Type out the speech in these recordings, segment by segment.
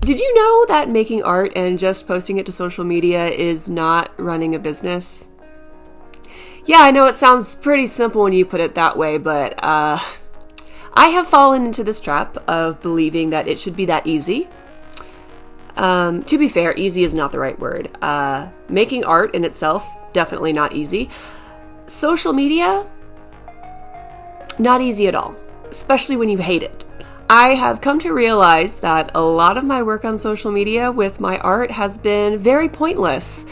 Did you know that making art and just posting it to social media is not running a business? Yeah, I know it sounds pretty simple when you put it that way, but I have fallen into this trap of believing that it should be that easy. To be fair, easy is not the right word. Making art in itself, definitely not easy. Social media, not easy at all, especially when you hate it. I have come to realize that a lot of my work on social media with my art has been very pointless.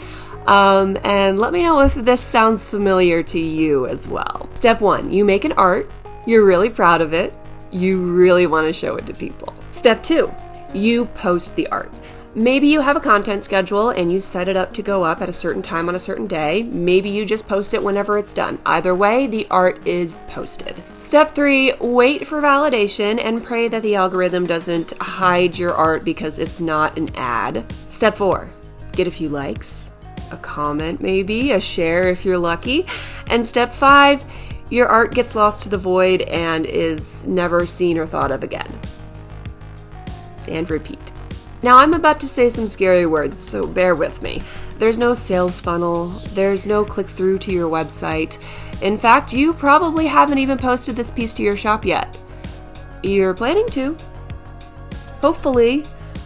And let me know if this sounds familiar to you as well. Step 1, you make an art, you're really proud of it, you really want to show it to people. Step 2, you post the art. Maybe you have a content schedule and you set it up to go up at a certain time on a certain day. Maybe you just post it whenever it's done. Either way, the art is posted. Step 3, wait for validation and pray that the algorithm doesn't hide your art because it's not an ad. Step 4, get a few likes, a comment maybe, a share if you're lucky. And step 5, your art gets lost to the void and is never seen or thought of again. And repeat. Now I'm about to say some scary words, so bear with me. There's no sales funnel, there's no click through to your website. In fact, you probably haven't even posted this piece to your shop yet. You're planning to. Hopefully.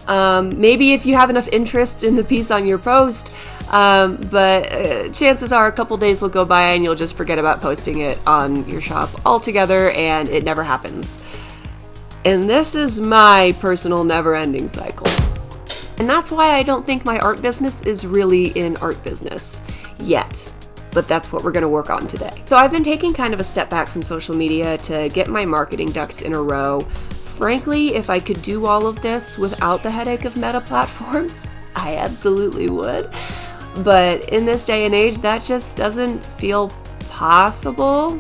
Maybe if you have enough interest in the piece on your post, but chances are a couple days will go by and you'll just forget about posting it on your shop altogether and it never happens. And this is my personal never-ending cycle. And that's why I don't think my art business is really an art business yet. But that's what we're going to work on today. So I've been taking kind of a step back from social media to get my marketing ducks in a row. Frankly, if I could do all of this without the headache of meta platforms, I absolutely would. But in this day and age, that just doesn't feel possible,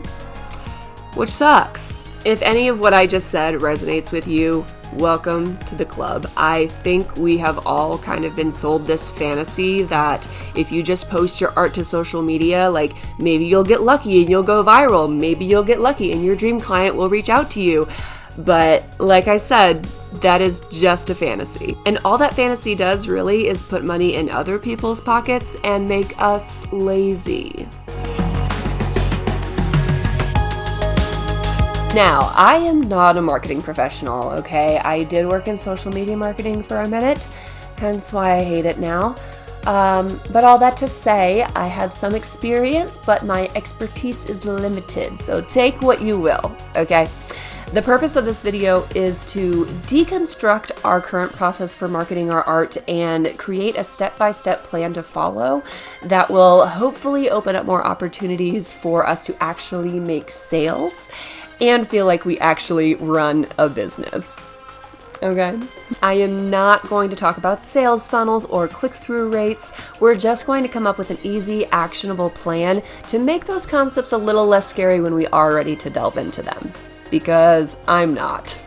which sucks. If any of what I just said resonates with you, welcome to the club. I think we have all kind of been sold this fantasy that if you just post your art to social media, like maybe you'll get lucky and you'll go viral. Maybe you'll get lucky and your dream client will reach out to you. But like I said, that is just a fantasy. And all that fantasy does really is put money in other people's pockets and make us lazy. Now, I am not a marketing professional, okay? I did work in social media marketing for a minute, hence why I hate it now. But all that to say, I have some experience, but my expertise is limited, so take what you will, okay? The purpose of this video is to deconstruct our current process for marketing our art and create a step-by-step plan to follow that will hopefully open up more opportunities for us to actually make sales and feel like we actually run a business. Okay? I am not going to talk about sales funnels or click-through rates. We're just going to come up with an easy, actionable plan to make those concepts a little less scary when we are ready to delve into them. Because I'm not.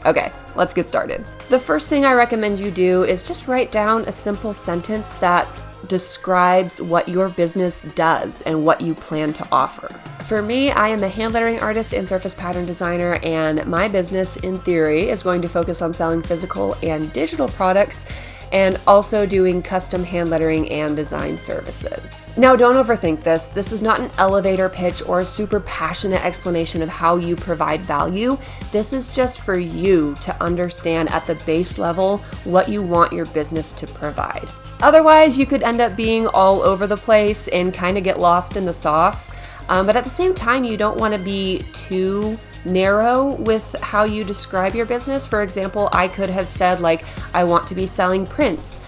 Okay, let's get started. The first thing I recommend you do is just write down a simple sentence that describes what your business does and what you plan to offer. For me, I am a hand lettering artist and surface pattern designer, and my business, in theory, is going to focus on selling physical and digital products and also doing custom hand lettering and design services. Now, don't overthink this. This is not an elevator pitch or a super passionate explanation of how you provide value. This is just for you to understand at the base level what you want your business to provide. Otherwise, you could end up being all over the place and kind of get lost in the sauce. But at the same time, you don't want to be too narrow with how you describe your business. For example, I could have said, like, I want to be selling prints,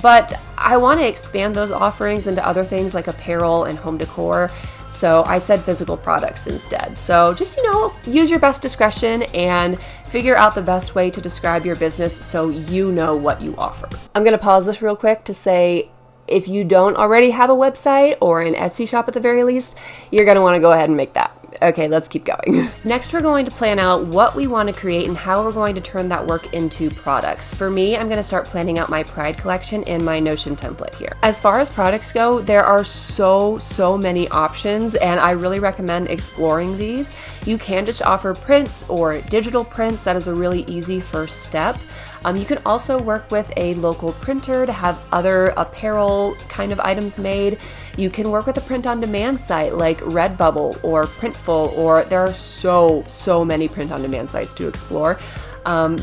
but I want to expand those offerings into other things like apparel and home decor. So I said physical products instead. So just, use your best discretion and figure out the best way to describe your business so you know what you offer. I'm going to pause this real quick to say, if you don't already have a website or an Etsy shop at the very least, you're going to want to go ahead and make that. Okay, let's keep going. Next, we're going to plan out what we want to create and how we're going to turn that work into products. For me, I'm going to start planning out my Pride collection in my Notion template here. As far as products go, there are so many options, and I really recommend exploring these. You can just offer prints or digital prints. That is a really easy first step. You can also work with a local printer to have other apparel kind of items made. You can work with a print-on-demand site like Redbubble or Printful, or there are so many print-on-demand sites to explore.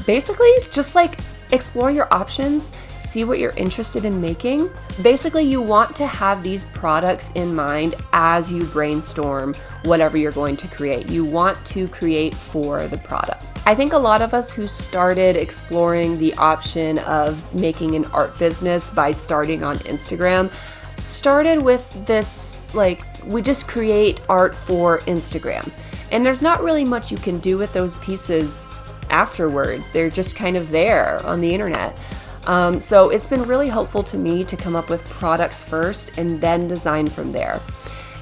Basically, just like explore your options, see what you're interested in making. Basically, you want to have these products in mind as you brainstorm whatever you're going to create. You want to create for the product. I think a lot of us who started exploring the option of making an art business by starting on Instagram started with this, like, we just create art for Instagram. And there's not really much you can do with those pieces afterwards. They're just kind of there on the internet. So it's been really helpful to me to come up with products first and then design from there.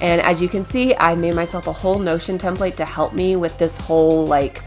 And as you can see, I made myself a whole Notion template to help me with this whole like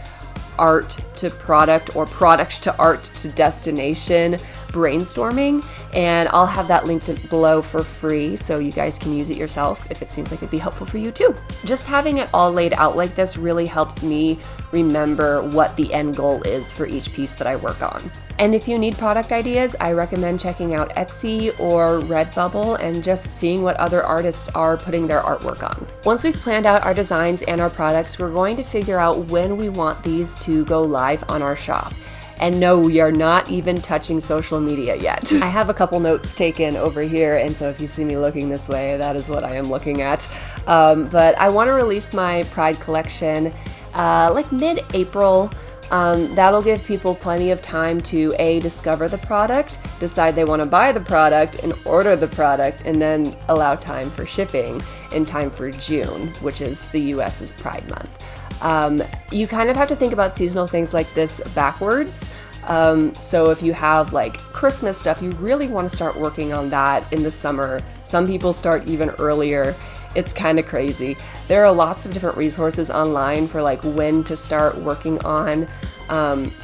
art to product or product to art to destination brainstorming, and I'll have that linked below for free so you guys can use it yourself if it seems like it'd be helpful for you too. Just having it all laid out like this really helps me remember what the end goal is for each piece that I work on. And if you need product ideas, I recommend checking out Etsy or Redbubble and just seeing what other artists are putting their artwork on. Once we've planned out our designs and our products, we're going to figure out when we want these to go live on our shop. And no, we are not even touching social media yet. I have a couple notes taken over here, and so if you see me looking this way, that is what I am looking at. But I want to release my Pride collection like mid-April. That'll give people plenty of time to discover the product, decide they want to buy the product and order the product, and then allow time for shipping in time for June, which is the US's Pride Month. You kind of have to think about seasonal things like this backwards. So if you have like Christmas stuff, you really want to start working on that in the summer. Some people start even earlier. It's kind of crazy. There are lots of different resources online for like when to start working on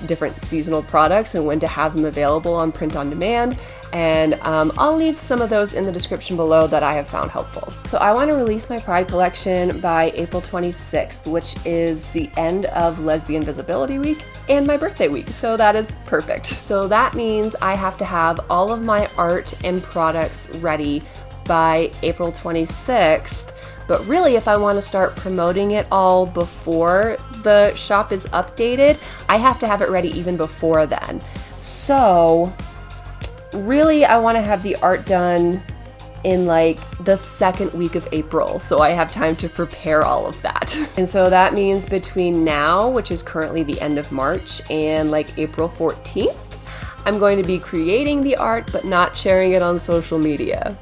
different seasonal products and when to have them available on print on demand. And I'll leave some of those in the description below that I have found helpful. So I want to release my Pride collection by April 26th, which is the end of Lesbian Visibility Week and my birthday week. So that is perfect. So that means I have to have all of my art and products ready by April 26th. But really, if I want to start promoting it all before the shop is updated, I have to have it ready even before then. So really, I want to have the art done in like the second week of April, so I have time to prepare all of that. And so that means between now, which is currently the end of March, and like April 14th, I'm going to be creating the art but not sharing it on social media,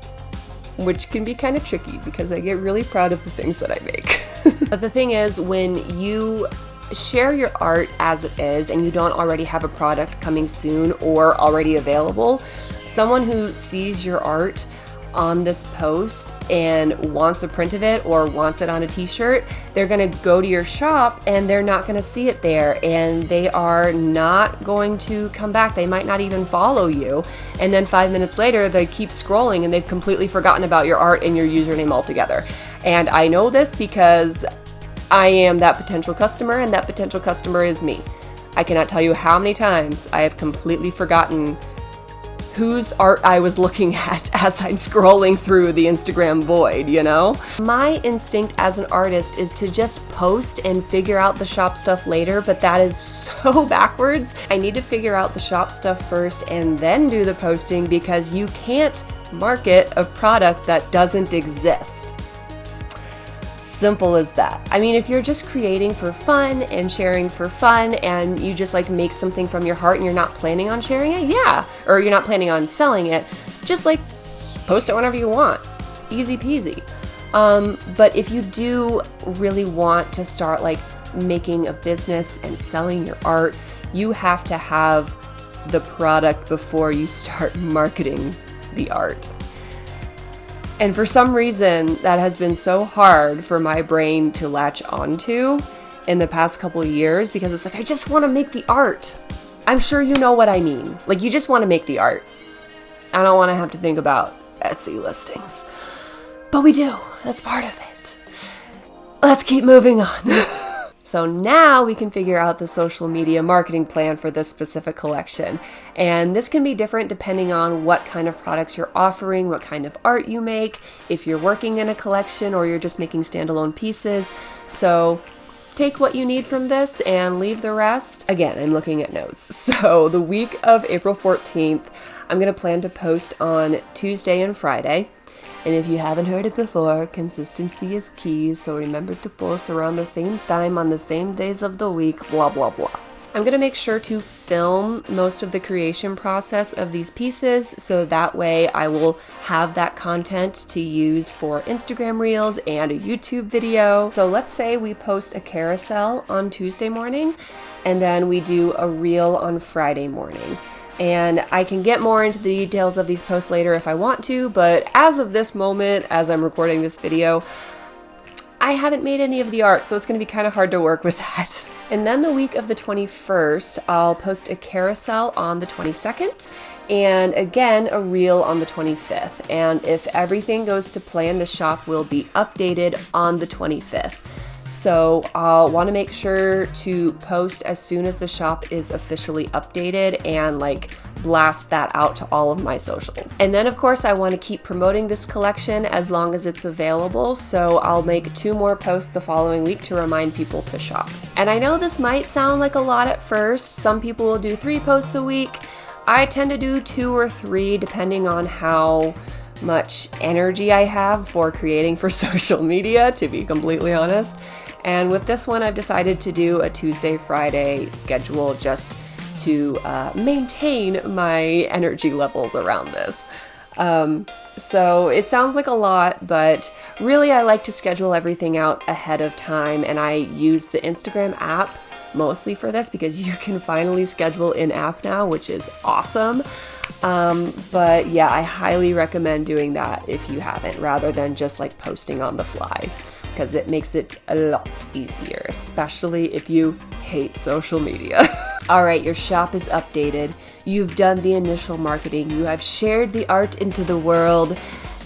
which can be kind of tricky because I get really proud of the things that I make. But the thing is, when you share your art as it is and you don't already have a product coming soon or already available, someone who sees your art on this post and wants a print of it or wants it on a t-shirt, they're going to go to your shop and they're not going to see it there, and they are not going to come back. They might not even follow you, and then 5 minutes later they keep scrolling and they've completely forgotten about your art and your username altogether. And I know this because I am that potential customer, and that potential customer is me. I cannot tell you how many times I have completely forgotten whose art I was looking at as I'm scrolling through the Instagram void, you know? My instinct as an artist is to just post and figure out the shop stuff later, but that is so backwards. I need to figure out the shop stuff first and then do the posting, because you can't market a product that doesn't exist. Simple as that. I mean, if you're just creating for fun and sharing for fun, and you just like make something from your heart and you're not planning on sharing it, yeah, or you're not planning on selling it, just like post it whenever you want. Easy peasy. But if you do really want to start like making a business and selling your art, you have to have the product before you start marketing the art. And for some reason, that has been so hard for my brain to latch onto in the past couple of years, because it's like, I just want to make the art. I'm sure you know what I mean. Like, you just want to make the art. I don't want to have to think about Etsy listings. But we do. That's part of it. Let's keep moving on. So now we can figure out the social media marketing plan for this specific collection. And this can be different depending on what kind of products you're offering, what kind of art you make, if you're working in a collection or you're just making standalone pieces. So take what you need from this and leave the rest. Again, I'm looking at notes. So the week of April 14th, I'm going to plan to post on Tuesday and Friday. And if you haven't heard it before, consistency is key, so remember to post around the same time on the same days of the week, blah, blah, blah. I'm going to make sure to film most of the creation process of these pieces, so that way I will have that content to use for Instagram Reels and a YouTube video. So let's say we post a carousel on Tuesday morning, and then we do a reel on Friday morning. And I can get more into the details of these posts later if I want to, but as of this moment, as I'm recording this video, I haven't made any of the art, so it's going to be kind of hard to work with that. And then the week of the 21st, I'll post a carousel on the 22nd, and again, a reel on the 25th. And if everything goes to plan, the shop will be updated on the 25th. So I'll want to make sure to post as soon as the shop is officially updated and like blast that out to all of my socials. And then of course I want to keep promoting this collection as long as it's available, so I'll make 2 more posts the following week to remind people to shop. And I know this might sound like a lot at first. Some people will do 3 posts a week. I tend to do 2 or 3 depending on how much energy I have for creating for social media, to be completely honest. And with this one, I've decided to do a Tuesday, Friday schedule just to maintain my energy levels around this. So it sounds like a lot, but really I like to schedule everything out ahead of time, and I use the Instagram app mostly for this because you can finally schedule in-app now, which is awesome. But yeah, I highly recommend doing that if you haven't, rather than just like posting on the fly, because it makes it a lot easier, especially if you hate social media. All right, your shop is updated. You've done the initial marketing. You have shared the art into the world,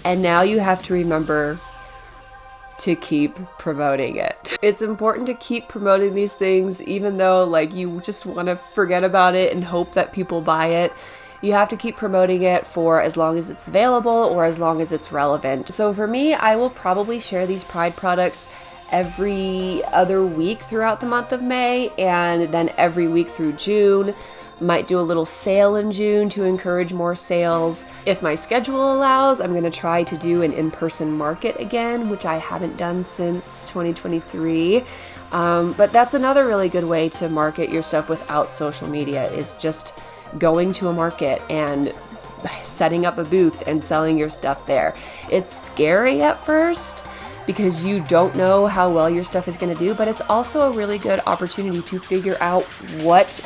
and now you have to remember to keep promoting it. It's important to keep promoting these things, even though like you just want to forget about it and hope that people buy it. You have to keep promoting it for as long as it's available or as long as it's relevant. So for me, I will probably share these Pride products every other week throughout the month of May, and then every week through June. Might do a little sale in June to encourage more sales. If my schedule allows, I'm going to try to do an in-person market again, which I haven't done since 2023. But that's another really good way to market your stuff without social media, is just going to a market and setting up a booth and selling your stuff there. It's scary at first because you don't know how well your stuff is going to do, but it's also a really good opportunity to figure out what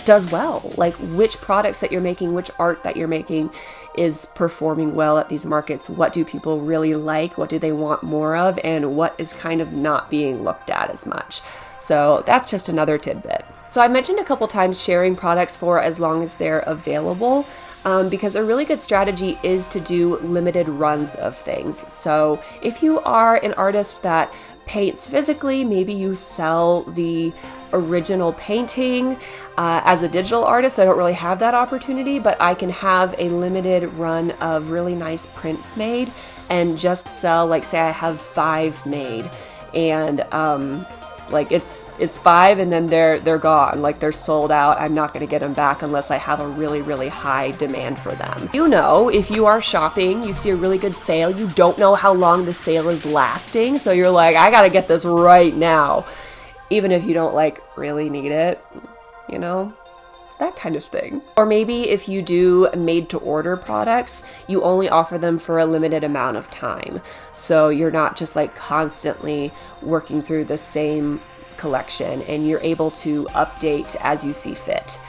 does well, like which products that you're making, which art that you're making is performing well at these markets. What do people really like? What do they want more of? And what is kind of not being looked at as much? So that's just another tidbit. So I mentioned a couple times sharing products for as long as they're available, because a really good strategy is to do limited runs of things. So if you are an artist that paints physically, maybe you sell the original painting. As a digital artist, I don't really have that opportunity, but I can have a limited run of really nice prints made and just sell, like say I have 5 made, and like it's 5 and then they're gone, like they're sold out. I'm not going to get them back unless I have a really high demand for them. You know, if you are shopping, you see a really good sale, you don't know how long the sale is lasting, so you're like, I gotta get this right now, even if you don't like really need it, you know, that kind of thing. Or maybe if you do made to order products, you only offer them for a limited amount of time. So you're not just like constantly working through the same collection, and you're able to update as you see fit.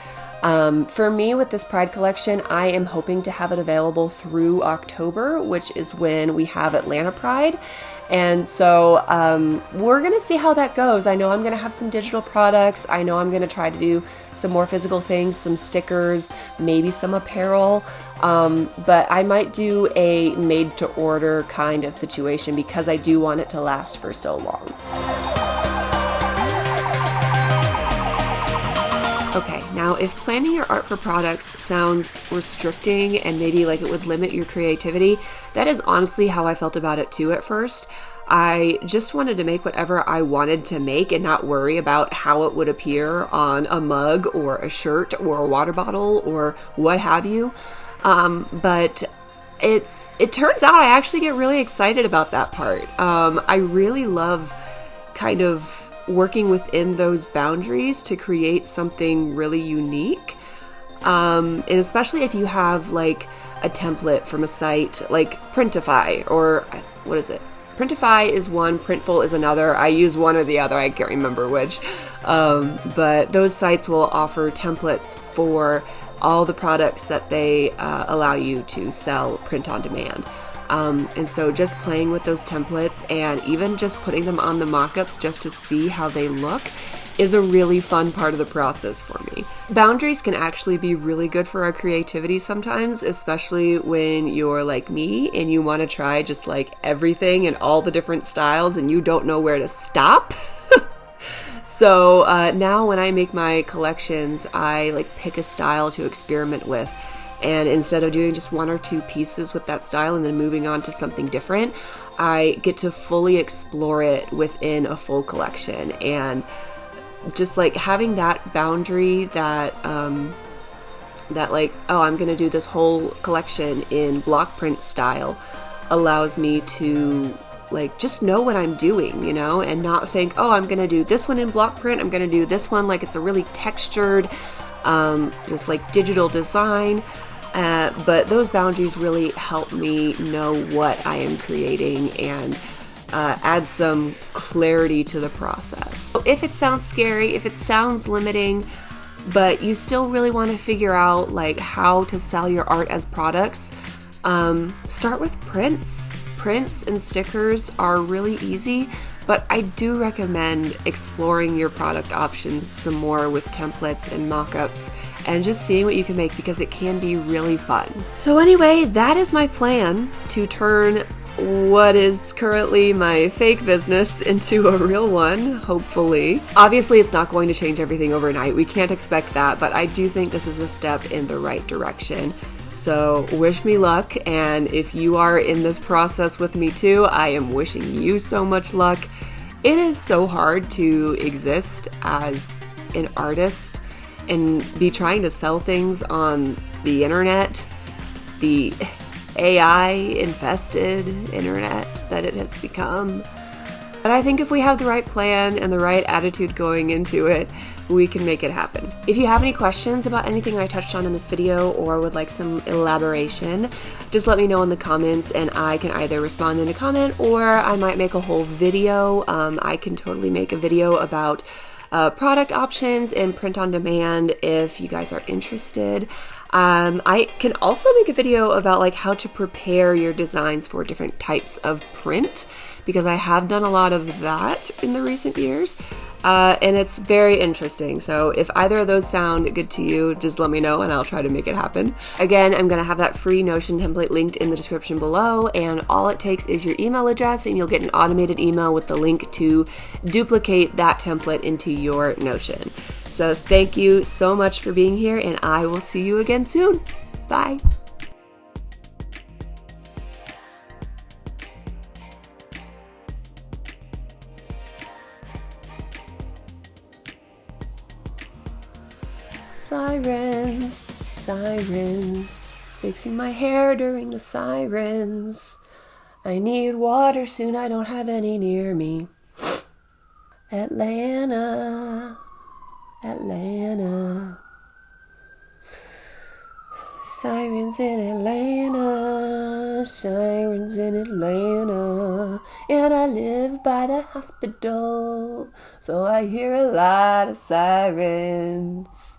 For me with this Pride collection, I am hoping to have it available through October, which is when we have Atlanta Pride. And so we're going to see how that goes. I know I'm going to have some digital products. I know I'm going to try to do some more physical things, some stickers, maybe some apparel. But I might do a made to order kind of situation because I do want it to last for so long. Now, if planning your art for products sounds restricting and maybe like it would limit your creativity, that is honestly how I felt about it too at first. I just wanted to make whatever I wanted to make and not worry about how it would appear on a mug or a shirt or a water bottle or what have you. But it turns out I actually get really excited about that part. I really love kind of working within those boundaries to create something really unique. And especially if you have like a template from a site like Printify, or what is it? Printify is one, Printful is another. I use one or the other, I can't remember which. But those sites will offer templates for all the products that they allow you to sell print on demand. And so just playing with those templates and even just putting them on the mock-ups just to see how they look is a really fun part of the process for me. Boundaries can actually be really good for our creativity sometimes, especially when you're like me and you want to try just like everything and all the different styles and you don't know where to stop. So now when I make my collections, I like pick a style to experiment with. And instead of doing just one or two pieces with that style and then moving on to something different, I get to fully explore it within a full collection. And just like having that boundary that like, oh, I'm going to do this whole collection in block print style allows me to like just know what I'm doing, you know, and not think, oh, I'm going to do this one in block print. I'm going to do this one like it's a really textured, just like digital design. But those boundaries really help me know what I am creating and add some clarity to the process. So if it sounds scary, if it sounds limiting, but you still really want to figure out like how to sell your art as products, start with prints. Prints and stickers are really easy, but I do recommend exploring your product options some more with templates and mock-ups and just seeing what you can make because it can be really fun. So anyway, that is my plan to turn what is currently my fake business into a real one, hopefully. Obviously, it's not going to change everything overnight. We can't expect that, but I do think this is a step in the right direction. So wish me luck, and if you are in this process with me too, I am wishing you so much luck. It is so hard to exist as an artist and be trying to sell things on the internet, the AI-infested internet that it has become. But I think if we have the right plan and the right attitude going into it, we can make it happen. If you have any questions about anything I touched on in this video or would like some elaboration, just let me know in the comments and I can either respond in a comment or I might make a whole video. I can totally make a video about product options and print on demand if you guys are interested. I can also make a video about like how to prepare your designs for different types of print because I have done a lot of that in the recent years. And it's very interesting. So if either of those sound good to you, just let me know and I'll try to make it happen. Again, I'm going to have that free Notion template linked in the description below, and all it takes is your email address and you'll get an automated email with the link to duplicate that template into your Notion. So thank you so much for being here, and I will see you again soon. Bye. Sirens, sirens, fixing my hair during the sirens. I need water soon, I don't have any near me. Atlanta, Atlanta. Sirens in Atlanta, sirens in Atlanta. And I live by the hospital, so I hear a lot of sirens.